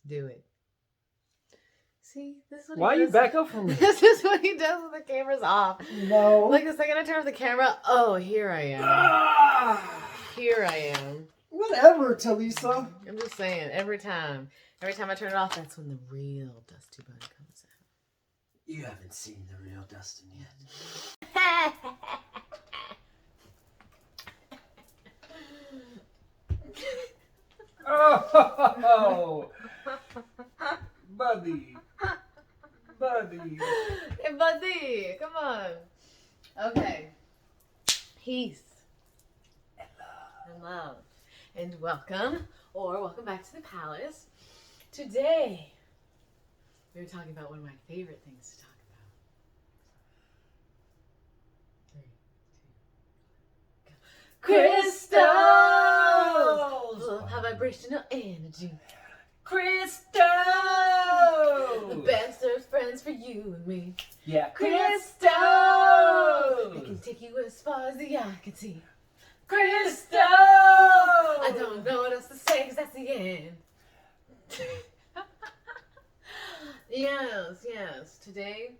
Do it. See, this is what Why he you does. back up from me? This is what he does when the camera's off. No. Like the second I turn off the camera, oh, here I am. Here I am. Whatever, Talisa. I'm just saying, every time I turn it off, that's when the real Dusty Bun comes out. You haven't seen the real Dustin yet. Oh, buddy. Hey, buddy, come on. Okay. Peace. And love. And welcome back to the palace. Today, we're talking about one of my favorite things to talk about. 3, 2, go. Crystals! Have vibrational energy. Crystals! Best of friends for you and me. Yeah. Crystals! It can take you as far as the eye can see. Crystals! I don't know what else to say because that's the end. Yes. Today,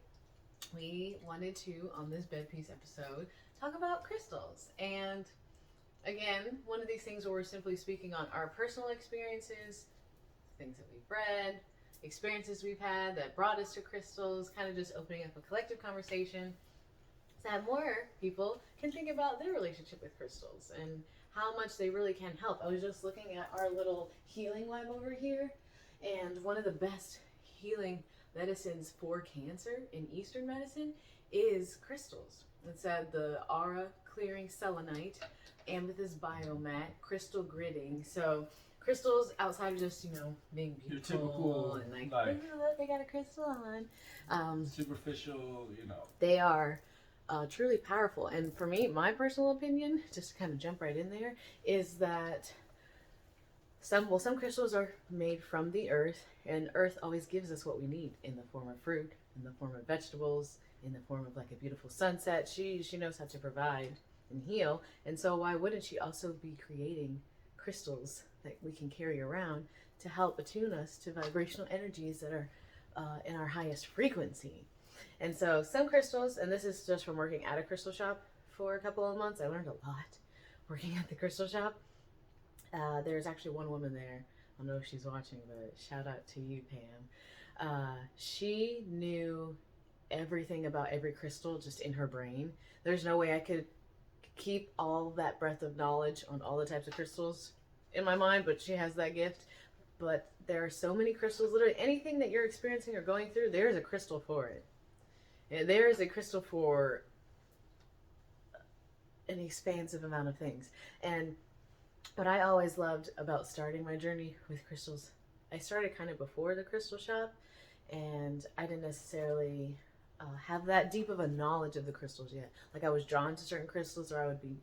we wanted to, on this bed piece episode, talk about crystals. And again, one of these things where we're simply speaking on our personal experiences, things that we've read, experiences we've had that brought us to crystals, kind of just opening up a collective conversation so that more people can think about their relationship with crystals and how much they really can help. I was just looking at our little healing lab over here, and one of the best healing medicines for cancer in Eastern medicine is crystals. It said the aura clearing selenite, amethyst biomat, crystal gridding. So crystals, outside of just, being beautiful, your typical, and like, ooh, look, they got a crystal on. Superficial, They are truly powerful. And for me, my personal opinion, just to kind of jump right in there, is that some crystals are made from the earth, and earth always gives us what we need in the form of fruit, in the form of vegetables, in the form of like a beautiful sunset. She knows how to provide and heal. And so why wouldn't she also be creating crystals that we can carry around to help attune us to vibrational energies that are in our highest frequency? And so some crystals, and this is just from working at a crystal shop for a couple of months, I learned a lot working at the crystal shop. There's actually one woman there, I don't know if she's watching, but shout out to you, Pam. She knew everything about every crystal just in her brain. There's no way I could keep all that breadth of knowledge on all the types of crystals in my mind, but she has that gift. But there are so many crystals, literally anything that you're experiencing or going through, there's a crystal for it. And there is a crystal for an expansive amount of things. And what I always loved about starting my journey with crystals, I started kind of before the crystal shop, and I didn't necessarily have that deep of a knowledge of the crystals yet. Like, I was drawn to certain crystals, or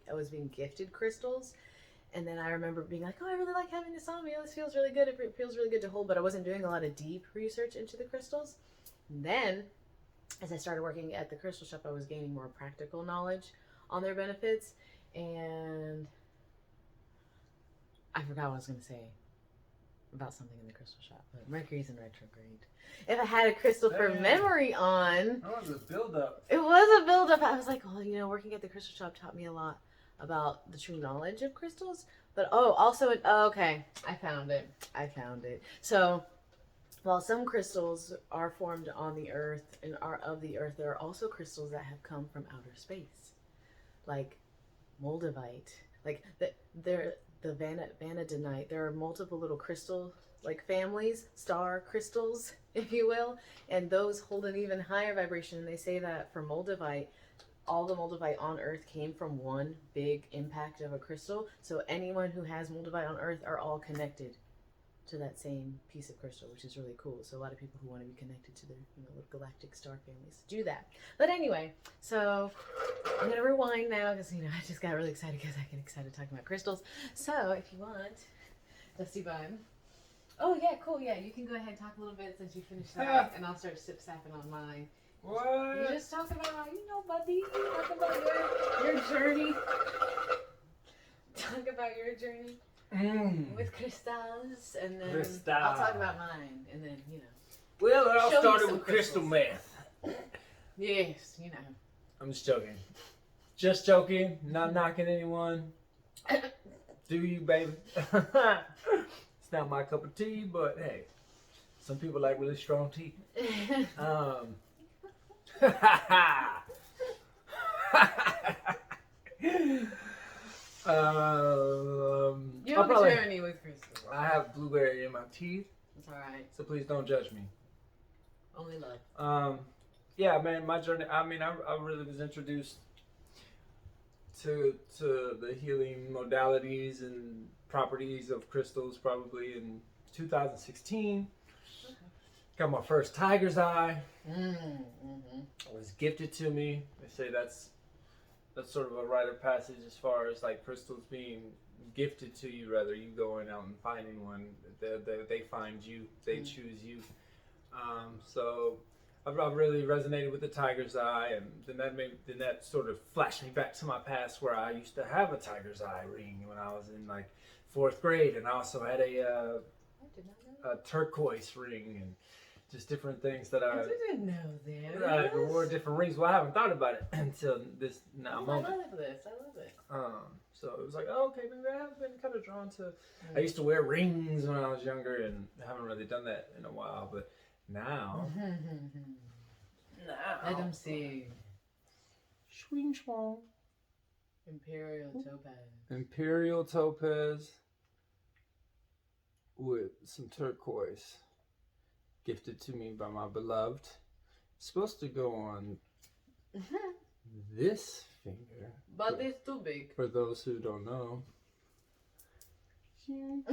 I was being gifted crystals. And then I remember being like, oh, I really like having this on me. Oh, this feels really good. It feels really good to hold. But I wasn't doing a lot of deep research into the crystals. And then, as I started working at the crystal shop, I was gaining more practical knowledge on their benefits. And I forgot what I was going to say about something in the crystal shop. But Mercury's in retrograde. If I had a crystal for memory on... That was a build-up. It was a build-up. I was like, well, working at the crystal shop taught me a lot about the true knowledge of crystals. But okay, I found it. So while some crystals are formed on the earth and are of the earth, there are also crystals that have come from outer space, like moldavite, like the vanadinite. There are multiple little crystal like families, star crystals, if you will, and those hold an even higher vibration. And they say that for moldavite, all the moldavite on earth came from one big impact of a crystal. So anyone who has moldavite on earth are all connected to that same piece of crystal, which is really cool. So a lot of people who want to be connected to their little galactic star families do that. But anyway, so I'm going to rewind now because, I just got really excited because I get excited talking about crystals. So if you want, Dusty Bun. Oh, yeah, cool. Yeah, you can go ahead and talk a little bit since you finished that, and I'll start sip-sapping on mine. What? You just talk about, buddy, talk about your journey. Talk about your journey. with crystals, and then Crystal. I'll talk about mine, and then Well, it all Show you started some with crystal crystals. meth. Yes, I'm just joking. Just joking. Not knocking anyone. Do you, baby? It's not my cup of tea, but hey, some people like really strong tea. You I'll have a probably- journey with crystals. I have blueberry in my teeth, It's alright. so please don't judge me. Only love. Yeah, man, my journey. I mean, I really was introduced to the healing modalities and properties of crystals probably in 2016. Got my first tiger's eye. It was gifted to me. They say that's sort of a rite of passage as far as like crystals being gifted to you, rather you going out and finding one. They find you, they choose you. So I've really resonated with the tiger's eye, and then that sort of flashed me back to my past where I used to have a tiger's eye ring when I was in like 4th grade, and I also had a turquoise ring and just different things that I didn't know that. I wore different rings. Well, I haven't thought about it until this now moment. I love this. I love it. So it was like, oh, okay, maybe I have been kind of drawn to. I used to wear rings when I was younger, and haven't really done that in a while. But now, Let them see. Swing swong. Imperial topaz. Imperial topaz with some turquoise, gifted to me by my beloved. It's supposed to go on this finger. But it's too big. For those who don't know. If you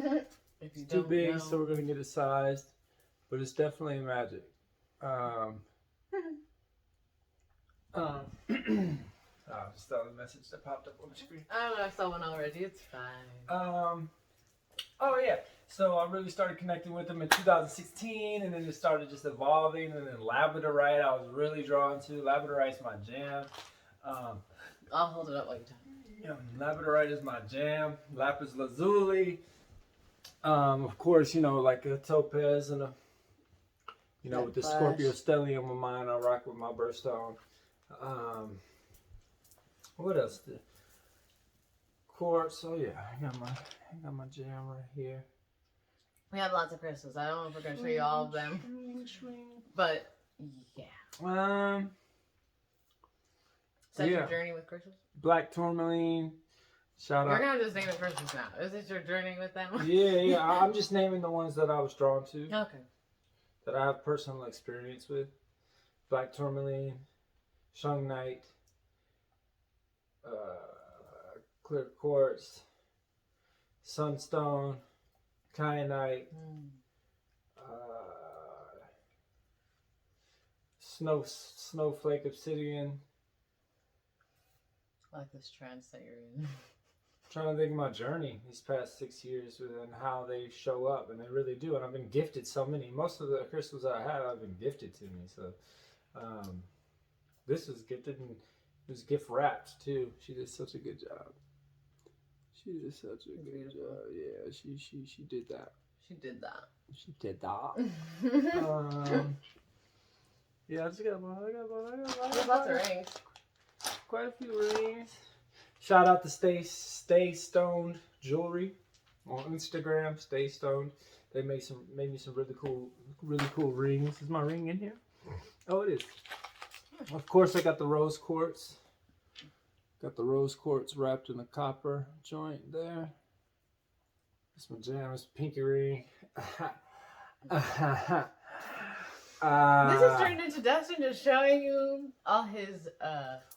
It's too don't big, know. so we're gonna get it sized. But it's definitely magic. Just saw the message that popped up on the screen. I saw one already. It's fine. Oh yeah. So I really started connecting with them in 2016, and then it started just evolving. And then labradorite, I was really drawn to. Labradorite's my jam. I'll hold it up while you talk. Yeah, labradorite is my jam. Lapis lazuli. Of course, like a topaz and a, That with the flash. Scorpio stellium of mine, I rock with my birthstone. What else? Quartz. Oh yeah, I got my jam right here. We have lots of crystals. I don't know if we're going to show you all of them. But, yeah. Such Yeah. your journey with crystals? Black tourmaline. Shout We're out. going to just name the crystals now. Is this your journey with them? Yeah. I'm just naming the ones that I was drawn to, Okay. that I have personal experience with. Black tourmaline, shungite, clear quartz, sunstone, kyanite, snowflake obsidian. I like this trance that you're in. Trying to think of my journey these past 6 years and how they show up, and they really do. And I've been gifted so many. Most of the crystals that I have been gifted to me. So this was gifted, and it was gift wrapped too. She did such a good job. She did such a good job. Yeah, she did that. She did that. She did that. Yeah, I just got There's lots of rings. quite a few rings. Shout out to Stay Stoned Jewelry on Instagram. Stay Stoned. They made me some really cool rings. Is my ring in here? Oh, it is. Of course, I got the rose quartz. Got the rose quartz wrapped in a copper joint there. That's my jam. It's a pinky ring. This is turned into Dustin just showing you all his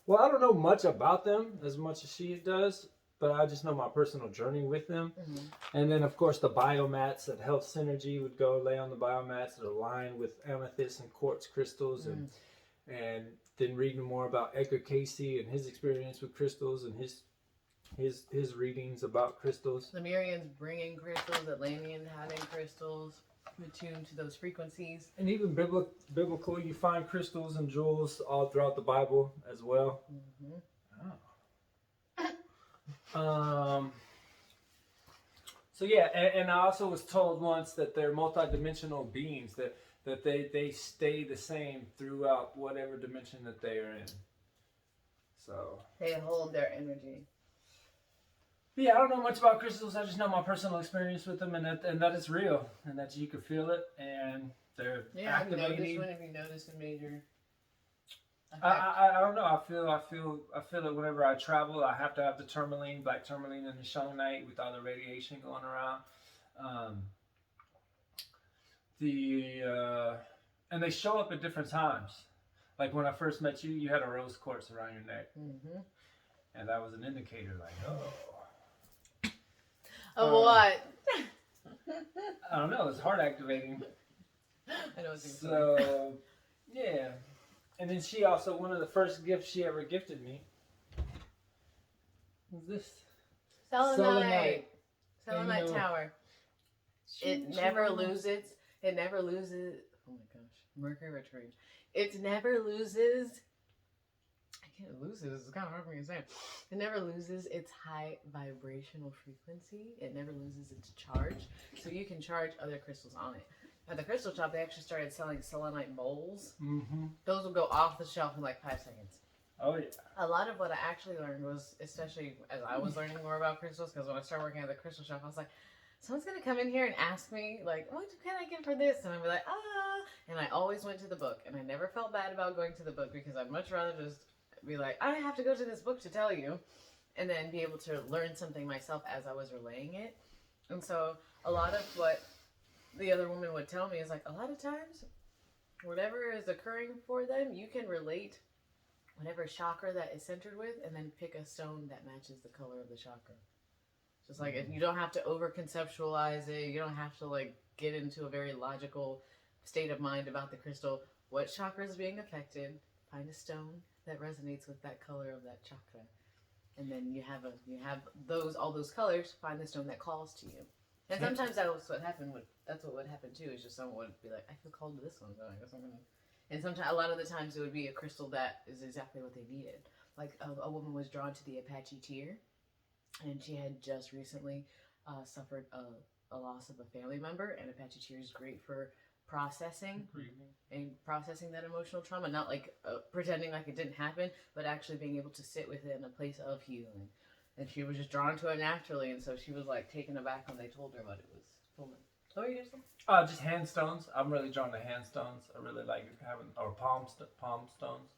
Well, I don't know much about them as much as she does, but I just know my personal journey with them. And then, of course, the biomats at Health Synergy would go lay on the biomats that align with amethyst and quartz crystals, and then reading more about Edgar Casey and his experience with crystals and his readings about crystals. Lemurians bringing crystals, Atlanteans having crystals, attuned to those frequencies. And even biblical, you find crystals and jewels all throughout the Bible as well. So yeah, and I also was told once that they're multidimensional beings, that they stay the same throughout whatever dimension that they are in. So They hold their energy. yeah, I don't know much about crystals. I just know my personal experience with them, and that is real, and that you can feel it, and they're activating. When have you noticed a major effect? I don't know. I feel it whenever I travel. I have to have the tourmaline, black tourmaline, and the shungite with all the radiation going around. And they show up at different times. Like when I first met you, you had a rose quartz around your neck, and that was an indicator. Like, What? I don't know. It's heart activating. I don't think so. Yeah. And then she also, one of the first gifts she ever gifted me was this. Selenite. You Selenite know, Tower. It never loses. It never loses. Oh my gosh. Mercury Retreat. It never loses. I can't lose it. It's kind of hard for me to say. It never loses its high vibrational frequency. It never loses its charge. So you can charge other crystals on it. At the crystal shop, they actually started selling selenite bowls. Those will go off the shelf in like 5 seconds. Oh yeah. A lot of what I actually learned was, especially as I was learning more about crystals, because when I started working at the crystal shop, I was like, someone's gonna come in here and ask me like, what can I get for this? And I'd be like, and I always went to the book, and I never felt bad about going to the book because I'd much rather just be like, I have to go to this book to tell you, and then be able to learn something myself as I was relaying it. And so a lot of what the other woman would tell me is like, a lot of times, whatever is occurring for them, you can relate whatever chakra that is centered with, and then pick a stone that matches the color of the chakra. Just like, if you don't have to over conceptualize it, you don't have to like get into a very logical state of mind about the crystal. What chakra is being affected? Find a stone that resonates with that color of that chakra, and then you have all those colors. Find the stone that calls to you. And sometimes that's what happened. That's what would happen too. Is just someone would be like, I feel called to this one, so I guess I'm gonna. And sometimes, a lot of the times, it would be a crystal that is exactly what they needed. Like a woman was drawn to the Apache tear, and she had just recently suffered a loss of a family member. And Apache tear is great for processing and processing that emotional trauma. Not like pretending like it didn't happen, but actually being able to sit with it in a place of healing. And she was just drawn to it naturally, and so she was like taken aback when they told her what it was for. What were you saying? Just hand stones. I'm really drawn to hand stones. I really like having, or palm stones,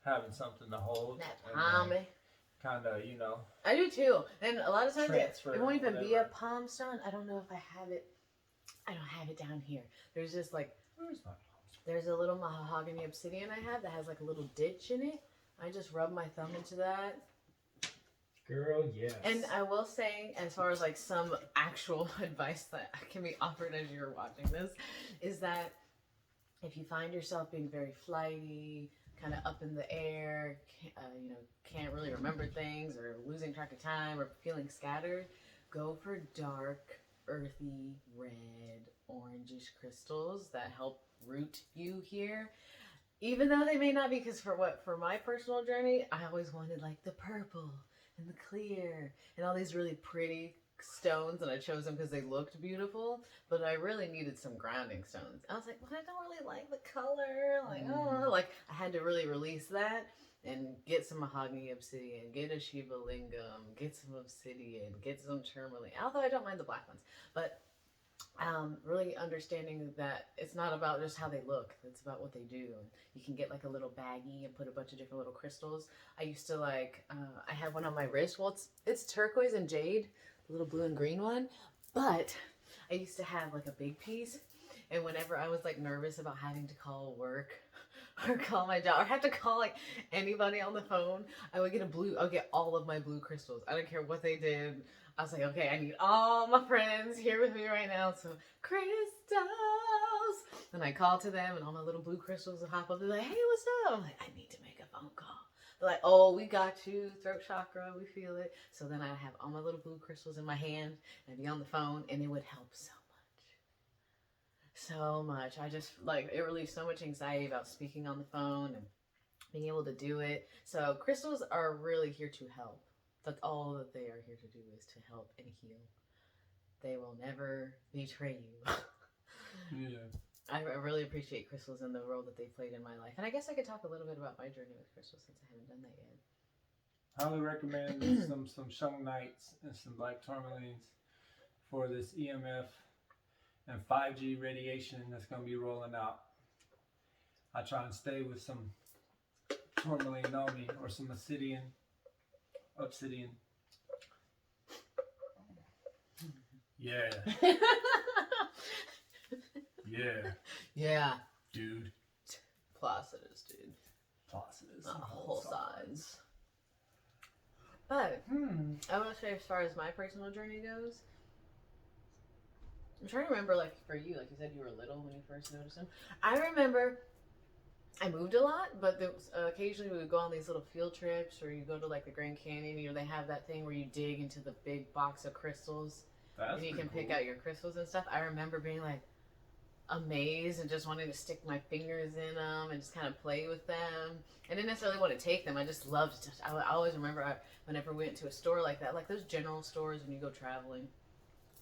having something to hold. That palm. Kind of, I do too. And a lot of times it won't even be a whatever. palm stone. I don't know if I have it. I don't have it down here. There's just like, Where's my palm stone? there's a little mahogany obsidian I have that has like a little ditch in it. I just rub my thumb into that. Girl, yes. And I will say, as far as like some actual advice that can be offered as you're watching this, is that if you find yourself being very flighty, kind of up in the air, can't really remember things, or losing track of time, or feeling scattered, go for dark, earthy, red, orangish crystals that help root you here. Even though they may not be, because for my personal journey, I always wanted like the purple and the clear and all these really pretty stones, and I chose them because they looked beautiful, but I really needed some grounding stones. I was like, well, I don't really like the color, like I had to really release that and get some mahogany obsidian, get a Shiva lingam, get some obsidian, get some tourmaline, although I don't mind the black ones, but really understanding that it's not about just how they look, it's about what they do. You can get like a little baggie and put a bunch of different little crystals. I used to like, I have one on my wrist. Well, it's turquoise and jade, the little blue and green one, but I used to have like a big piece, and whenever I was like nervous about having to call work or call my job or have to call like anybody on the phone, I'll get all of my blue crystals. I don't care what they did. I was like, okay, I need all my friends here with me right now. So, crystals. And I call to them, and all my little blue crystals will hop up. They're like, hey, what's up? I'm like, I need to make a phone call. They're like, oh, we got you. Throat chakra, we feel it. So then I have all my little blue crystals in my hand and be on the phone, and it would help so much. So much. I just, like, it relieves so much anxiety about speaking on the phone and being able to do it. So crystals are really here to help. That's all that they are here to do, is to help and heal. they will never betray you. Yeah. I really appreciate crystals and the role that they played in my life. And I guess I could talk a little bit about my journey with crystals since I haven't done that yet. Highly recommend some shungnites and some black tourmalines for this EMF and 5G radiation that's going to be rolling out. I try and stay with some tourmaline on me or some obsidian. Yeah. Yeah. Yeah. Dude. Placidus, dude. Placidus. Whole sides. But I want to say, as far as my personal journey goes, I'm trying to remember, like, for you, like you said, you were little when you first noticed them. I remember I moved a lot, but there was, occasionally we would go on these little field trips, or you go to, like, the Grand Canyon. You know, they have that thing where you dig into the big box of crystals, and you can pick out your crystals and stuff. I remember being, like, amazed and just wanting to stick my fingers in them and just kind of play with them. I didn't necessarily want to take them. I just loved it. I always remember whenever we went to a store like that, like those general stores when you go traveling,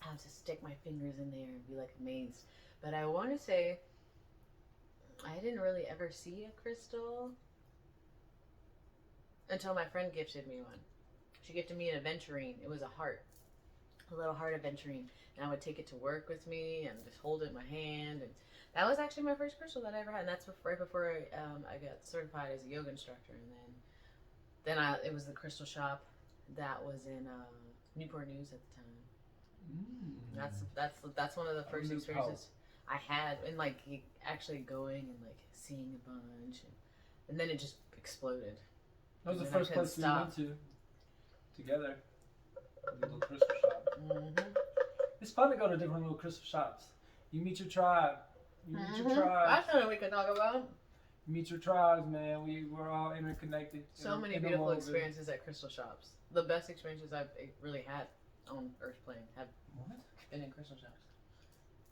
I would just stick my fingers in there and be like amazed. But I want to say I didn't really ever see a crystal until my friend gifted me one. She gifted me an aventurine. It was a heart. A little heart aventurine, and I would take it to work with me and just hold it in my hand, and that was actually my first crystal that I ever had, and that's right before I got certified as a yoga instructor. And then it was the crystal shop that was in Newport News at the time. That's one of the first experiences I had, and like actually going and like seeing a bunch, and then it just exploded. That was the first place we went to together. The little crystal shop. Mm-hmm. It's fun to go to different little crystal shops. You meet your tribe. That's something we could talk about. You meet your tribes, man. We're all interconnected. So many beautiful experiences at crystal shops. The best experiences I've really had on Earth plane have been in crystal shops.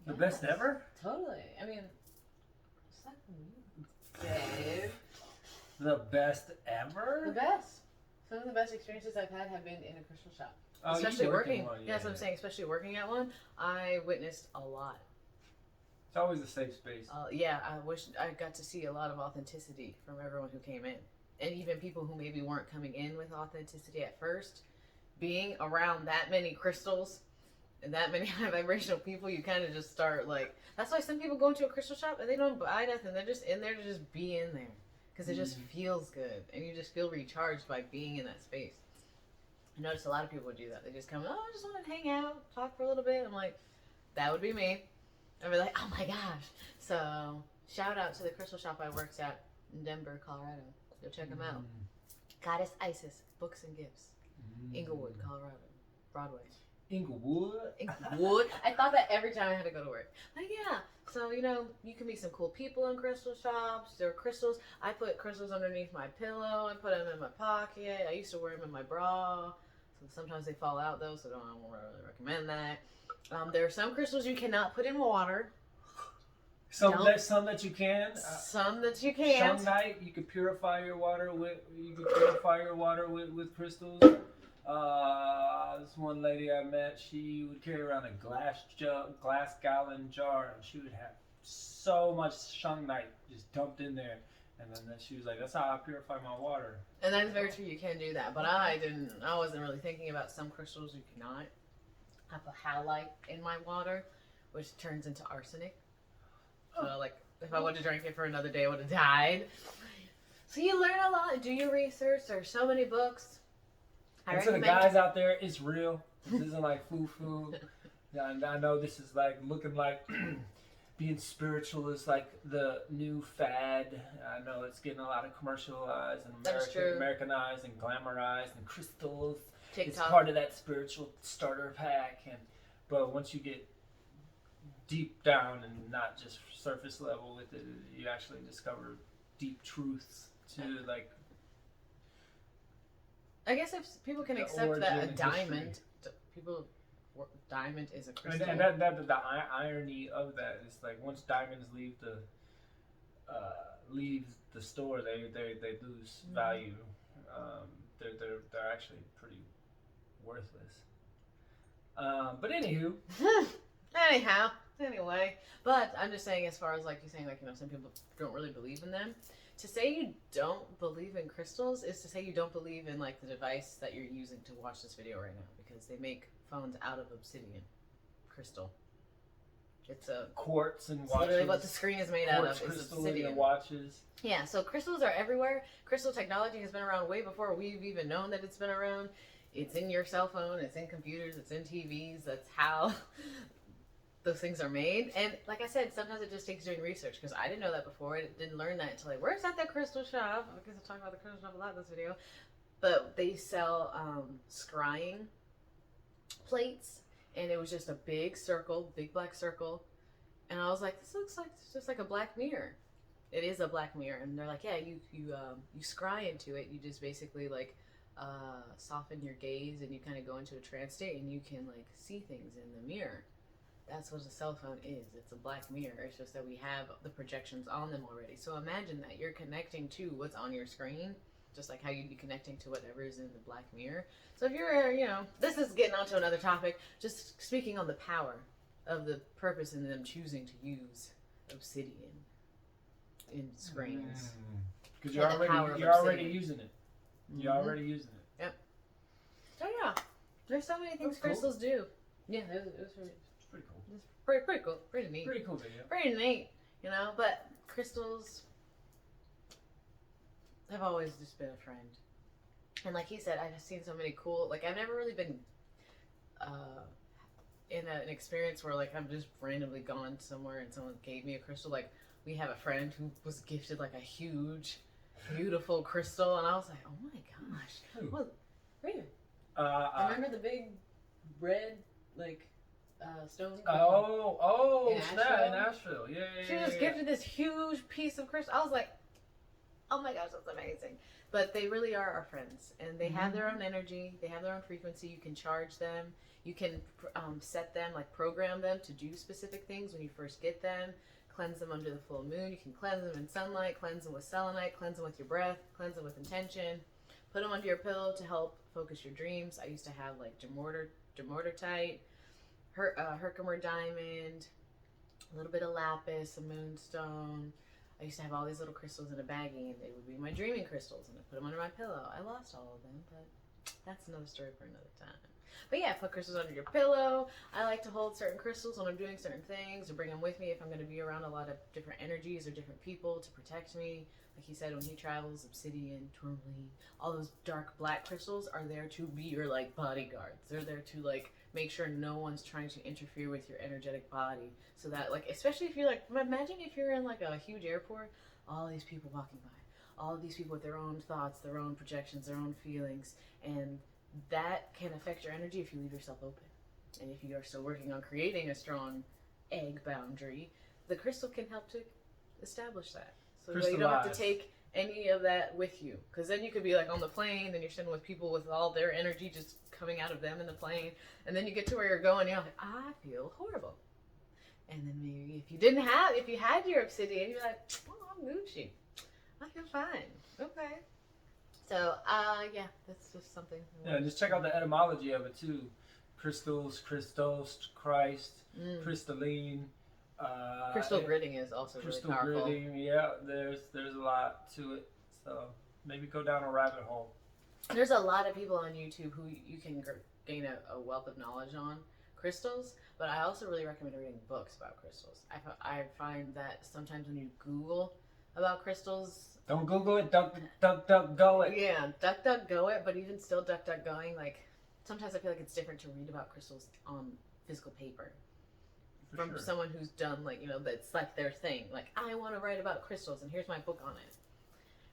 The best ever? Totally. I mean, babe. The best ever? The best. Some of the best experiences I've had have been in a crystal shop. Oh, especially working. One, yeah, that's what I'm saying. Especially working at one, I witnessed a lot. It's always a safe space. Yeah, I wish I got to see a lot of authenticity from everyone who came in. And even people who maybe weren't coming in with authenticity at first. Being around that many crystals and that many high vibrational people, you kind of just start like... That's why some people go into a crystal shop and they don't buy nothing. They're just in there to just be in there. Because it just feels good. And you just feel recharged by being in that space. I noticed a lot of people would do that. They just come, I just want to hang out, talk for a little bit. I'm like, that would be me. I'd be like, oh my gosh. So, shout out to the crystal shop I worked at in Denver, Colorado. Go check them out. Goddess Isis, Books and Gifts. Inglewood, Colorado. Broadway. Inglewood? I thought that every time I had to go to work. Like, yeah. So, you know, you can meet some cool people in crystal shops. There are crystals. I put crystals underneath my pillow. I put them in my pocket. I used to wear them in my bra. So sometimes they fall out, though, so I don't really recommend that. There are some crystals you cannot put in water. Some that you can. Some that you can't. Shungite, you can purify your water with with crystals. This one lady I met, she would carry around a glass gallon jar, and she would have so much shungite just dumped in there. And then she was like, that's how I purify my water. And that is very true, you can do that. But I wasn't really thinking about some crystals you cannot. I put halite in my water, which turns into arsenic. So, like, if I would have drank it for another day, I would have died. So you learn a lot. Do your research. There's so many books. And to the guys out there, it's real. This isn't like foo-foo. I know this is like looking like being spiritual is like the new fad. I know it's getting a lot of commercialized and Americanized and glamorized, and crystals. TikTok. It's part of that spiritual starter pack. But once you get deep down and not just surface level with it, you actually discover deep truths to like. I guess if people can accept that a diamond, diamond is a crystal. And the irony of that is like once diamonds leave the store, they lose value. They're actually pretty worthless. But anywho, Anyway, but I'm just saying, as far as like you saying, like, you know, some people don't really believe in them. To say you don't believe in crystals is to say you don't believe in like the device that you're using to watch this video right now, because they make phones out of obsidian crystal. It's a quartz and it's watches. literally what the screen is made out Quartz of is crystal in obsidian. the watches. Yeah, so crystals are everywhere. Crystal technology has been around way before we've even known that it's been around. It's in your cell phone, it's in computers, it's in TVs. That's how those things are made. And like I said, sometimes it just takes doing research, because I didn't know that before. I didn't learn that until I worked at the crystal shop. I guess I'm talking about the crystal shop a lot in this video. But they sell scrying plates, and it was just a big circle, big black circle. And I was like, this looks like it's just like a black mirror. It is a black mirror. And they're like, yeah, you scry into it. You just basically like soften your gaze, and you kind of go into a trance state, and you can like see things in the mirror. That's what a cell phone is. It's a black mirror. It's just that we have the projections on them already. So imagine that you're connecting to what's on your screen, just like how you'd be connecting to whatever is in the black mirror. So if you're, you know, this is getting onto another topic, just speaking on the power of the purpose in them choosing to use obsidian in screens. Because you're already using it. You're already using it. Yep. So yeah, there's so many things crystals do. Yeah, it was really, It's pretty cool. it's pretty cool, pretty neat. Pretty cool video. Pretty neat, you know. But crystals have always just been a friend. And like he said, I've seen so many cool. Like I've never really been in an experience where like I've just randomly gone somewhere and someone gave me a crystal. Like we have a friend who was gifted like a huge, beautiful crystal, and I was like, oh my gosh, Who? well, right. I remember the big red like stone. Oh, In snap, Asheville? in Asheville. Yeah. She just gifted this huge piece of crystal. I was like, oh my gosh, that's amazing. But they really are our friends, and they have their own energy. They have their own frequency. You can charge them. You can set them, like program them to do specific things when you first get them. Cleanse them under the full moon. You can cleanse them in sunlight, cleanse them with selenite, cleanse them with your breath, cleanse them with intention. Put them under your pillow to help focus your dreams. I used to have like Jamortite, Herkimer diamond, a little bit of lapis, a moonstone. I used to have all these little crystals in a baggie, and they would be my dreaming crystals, and I put them under my pillow. I lost all of them, but that's another story for another time. But yeah, put crystals under your pillow. I like to hold certain crystals when I'm doing certain things, or bring them with me if I'm going to be around a lot of different energies or different people to protect me. Like he said, when he travels, obsidian, tourmaline, all those dark black crystals are there to be your like bodyguards. They're there to like make sure no one's trying to interfere with your energetic body. So that like, especially if you're like, imagine if you're in like a huge airport, all these people walking by, all of these people with their own thoughts, their own projections, their own feelings, and that can affect your energy if you leave yourself open. And if you are still working on creating a strong egg boundary, the crystal can help to establish that. So that you don't have to take any of that with you. Because then you could be like on the plane, and you're sitting with people with all their energy just coming out of them in the plane. And then you get to where you're going, and you're like, I feel horrible. And then maybe if you had your obsidian, you're like, oh, I'm Gucci. I feel fine. Okay. So, yeah, that's just something. Yeah, just check out the etymology of it too. Crystals, Christos, Christ, crystalline. Crystal gritting is also really powerful. Crystal gritting, yeah. There's a lot to it. So maybe go down a rabbit hole. There's a lot of people on YouTube who you can gain a wealth of knowledge on crystals, but I also really recommend reading books about crystals. I find that sometimes when you Google about crystals, don't Google it, duck go it. Yeah, duck go it, but even still duck going, like sometimes I feel like it's different to read about crystals on physical paper. From someone who's done like, you know, that's like their thing. Like, I want to write about crystals and here's my book on it.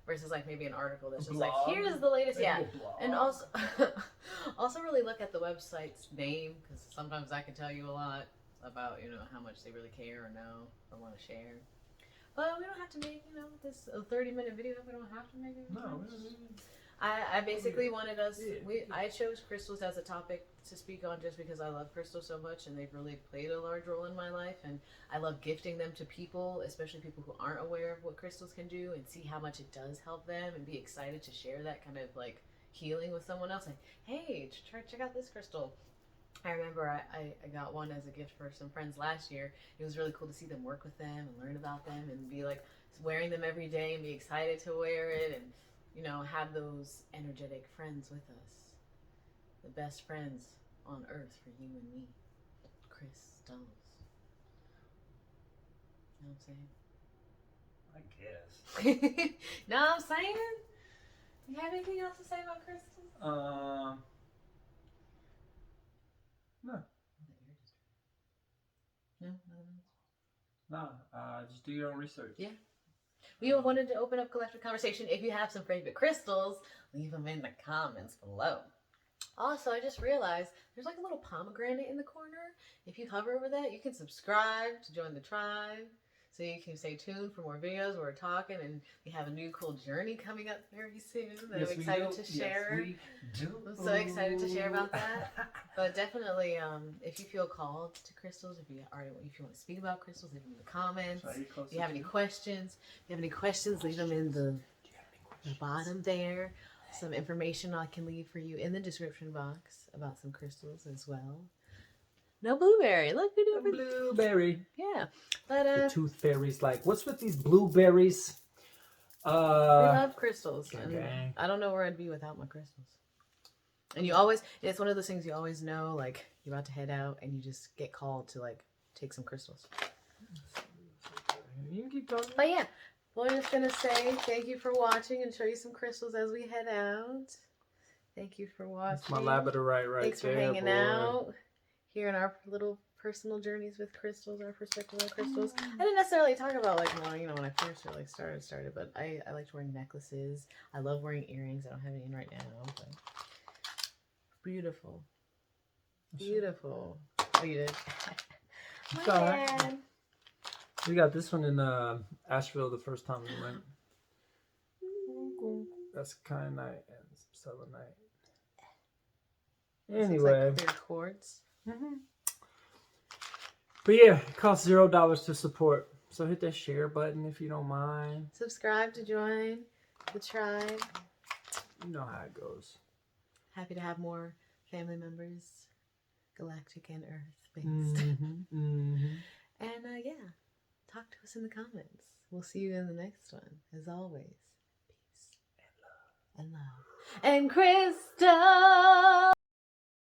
Versus like maybe an article that's just like, here's the latest, yeah. And also really look at the website's name, because sometimes I can tell you a lot about, you know, how much they really care or know or want to share. But we don't have to make, you know, this a 30-minute video. We don't have to make it. No. I basically wanted us. I chose crystals as a topic to speak on just because I love crystals so much, and they've really played a large role in my life. And I love gifting them to people, especially people who aren't aware of what crystals can do, and see how much it does help them, and be excited to share that kind of like healing with someone else. Like, hey, check out this crystal. I remember I got one as a gift for some friends last year. It was really cool to see them work with them and learn about them and be like wearing them every day and be excited to wear it and, you know, have those energetic friends with us. The best friends on earth for you and me. Crystals. You know what I guess. I'm saying? Know what I'm saying? You have anything else to say about crystals? No. No? No. Just do your own research. Yeah. We wanted to open up collective conversation. If you have some favorite crystals, leave them in the comments below. Also, I just realized there's like a little pomegranate in the corner. If you hover over that, you can subscribe to join the tribe. So you can stay tuned for more videos where we're talking, and we have a new cool journey coming up very soon that I'm excited to share. Yes, we do. I'm so excited to share about that. But definitely, if you feel called to crystals, if you want to speak about crystals, leave them in the comments. If you have any questions, leave them in the bottom there. Some information I can leave for you in the description box about some crystals as well. No blueberry. Look, we do Blueberry. Yeah, but the tooth fairy's like, what's with these blueberries? We love crystals. Okay. And I don't know where I'd be without my crystals. And it's one of those things you always know, like you're about to head out and you just get called to like take some crystals. You can keep talking. But yeah, we're just gonna say thank you for watching and show you some crystals as we head out. Thank you for watching. That's my labradorite right Thanks there. for hanging boy. out here in our little personal journeys with crystals, our perspective on crystals. I didn't necessarily talk about like when I first really started, but I liked wearing necklaces. I love wearing earrings. I don't have any in right now, but beautiful. Beautiful. Oh, you did? It's all right. We got this one in Asheville the first time we went. That's kind of night and selenite. Anyway. Like clear quartz. But yeah, it costs $0 to support. So hit that share button if you don't mind. Subscribe to join the tribe. You know how it goes. Happy to have more family members, galactic and earth-based. And yeah, talk to us in the comments. We'll see you in the next one. As always, peace and love. And crystal!